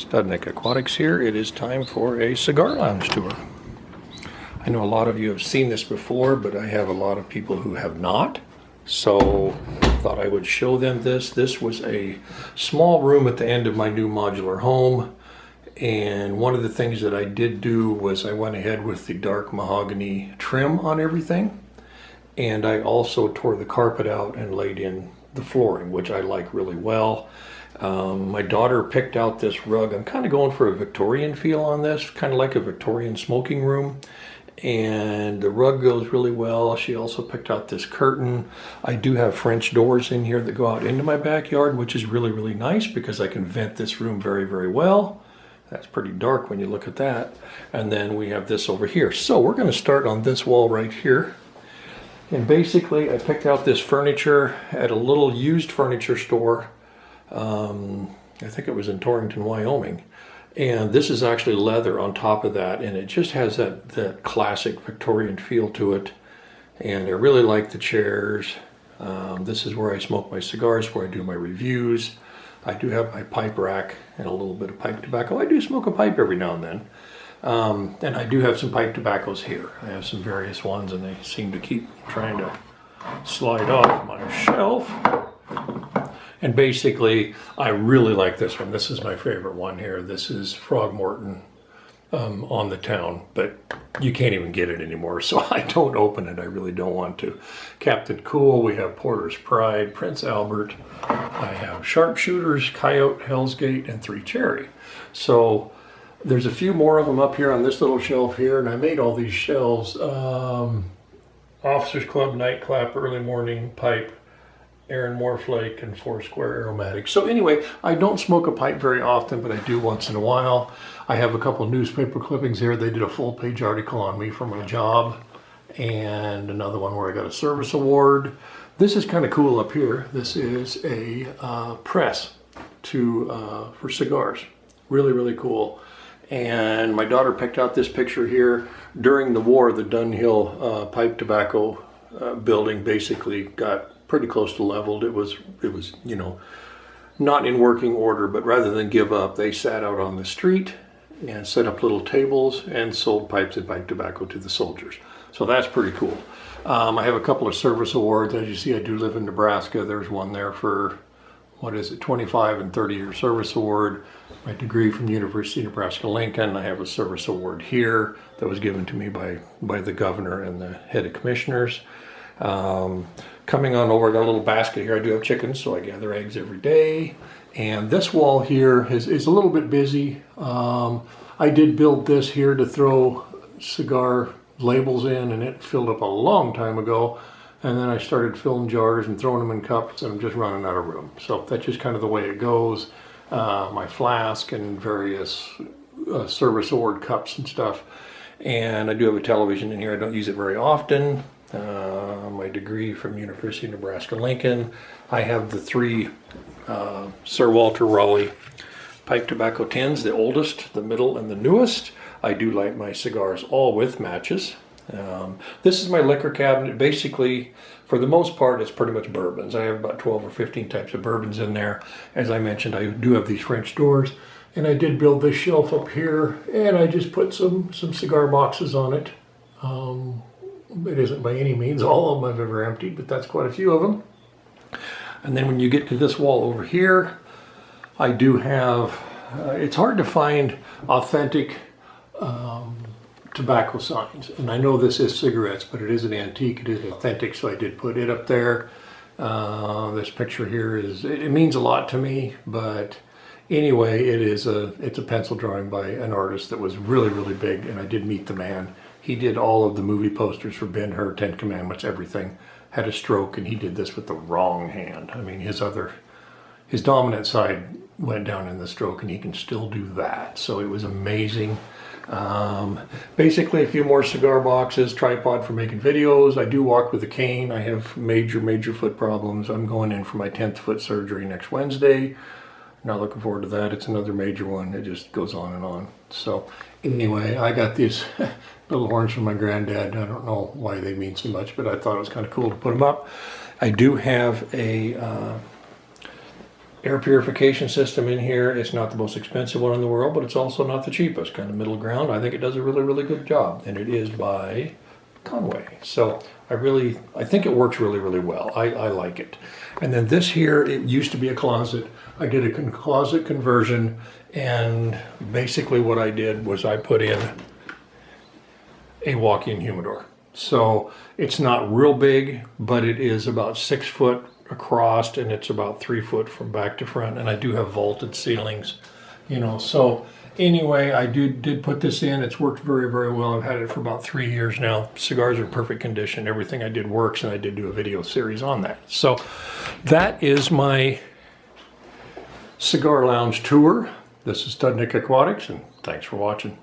Studnick Aquatics here. It is time for a cigar lounge tour. I know a lot of you have seen this before, but I have a lot of people who have not. So thought I would show them this. This was a small room at the end of my new modular home. And one of the things that I did do was I went ahead with the dark mahogany trim on everything. And I also tore the carpet out and laid in the flooring, which I like really well. My daughter picked out this rug. I'm kind of going for a Victorian feel on this, kind of like a Victorian smoking room. And the rug goes really well. She also picked out this curtain. I do have French doors in here that go out into my backyard, which is really, really nice because I can vent this room very, very well. That's pretty dark when you look at that. And then we have this over here. So we're going to start on this wall right here. And basically I picked out this furniture at a little used furniture store. I think it was in Torrington, Wyoming. And this is actually leather on top of that, and it just has that classic Victorian feel to it. And I really like the chairs. This is where I smoke my cigars, where I do my reviews. I do have my pipe rack and a little bit of pipe tobacco. I do smoke a pipe every now and then. And I do have some pipe tobaccos here. I have some various ones, and they seem to keep trying to slide off my shelf. And basically, I really like this one. This is my favorite one here. This is Frogmorton on the Town, but you can't even get it anymore, so I don't open it. I really don't want to. Captain Cool, we have Porter's Pride, Prince Albert. I have Sharpshooters, Coyote, Hell's Gate, and 3 Cherry. So there's a few more of them up here on this little shelf here, and I made all these shelves. Officers Club, Nightclap, Early Morning, Pipe, Aaron Moreflake, and 4 Square Aromatic. So anyway, I don't smoke a pipe very often, but I do once in a while. I have a couple newspaper clippings here. They did a full-page article on me for my job, and another one where I got a service award. This is kind of cool up here. This is a press for cigars. Really, really cool. And my daughter picked out this picture here. During the war, the Dunhill pipe tobacco building basically got pretty close to leveled. It was, you know, not in working order, but rather than give up, they sat out on the street and set up little tables and sold pipes and pipe tobacco to the soldiers. So that's pretty cool. I have a couple of service awards. As you see, I do live in Nebraska. There's one there for, 25 and 30-year service award. My degree from University of Nebraska-Lincoln. I have a service award here that was given to me by the governor and the head of commissioners. Coming on over, I got a little basket here. I do have chickens, so I gather eggs every day. And this wall here is a little bit busy. I did build this here to throw cigar labels in, and it filled up a long time ago. And then I started filling jars and throwing them in cups, and I'm just running out of room. So that's just kind of the way it goes. My flask and various service award cups and stuff. And I do have a television in here. I don't use it very often. My degree from University of Nebraska-Lincoln. I have the 3 Sir Walter Raleigh pipe tobacco tins, the oldest, the middle, and the newest. I do light my cigars all with matches. This is my liquor cabinet. Basically, for the most part, it's pretty much bourbons. I have about 12 or 15 types of bourbons in there. As I mentioned, I do have these French doors, and I did build this shelf up here, and I just put some cigar boxes on it. It isn't by any means all of them I've ever emptied, but that's quite a few of them. And then when you get to this wall over here, I do have, it's hard to find authentic tobacco signs. And I know this is cigarettes, but it is an antique, it is authentic, so I did put it up there. This picture here it means a lot to me, but anyway, it's a pencil drawing by an artist that was really, really big, and I did meet the man. He did all of the movie posters for Ben-Hur, 10 Commandments, everything. Had a stroke, and he did this with the wrong hand. I mean, his dominant side went down in the stroke, and he can still do that. So it was amazing. Basically, a few more cigar boxes, tripod for making videos. I do walk with a cane. I have major, major foot problems. I'm going in for my 10th foot surgery next Wednesday. Not looking forward to that. It's another major one. It just goes on and on. So anyway, I got these little horns from my granddad. I don't know why they mean so much, but I thought it was kind of cool to put them up. I do have a air purification system in here. It's not the most expensive one in the world, but it's also not the cheapest, kind of middle ground. I think it does a really, really good job, and it is by Conway. So I think it works really, really well. I like it. And then this here, it used to be a closet. I did a closet conversion, and basically what I did was I put in a walk-in humidor. So it's not real big, but it is about 6 foot across, and it's about 3 foot from back to front, and I do have vaulted ceilings, you know. So anyway, I did put this in. It's worked very, very well. I've had it for about 3 years now. Cigars are in perfect condition. Everything I did works, and I did do a video series on that. So that is my cigar lounge tour. This is Studnick Aquatics, and thanks for watching.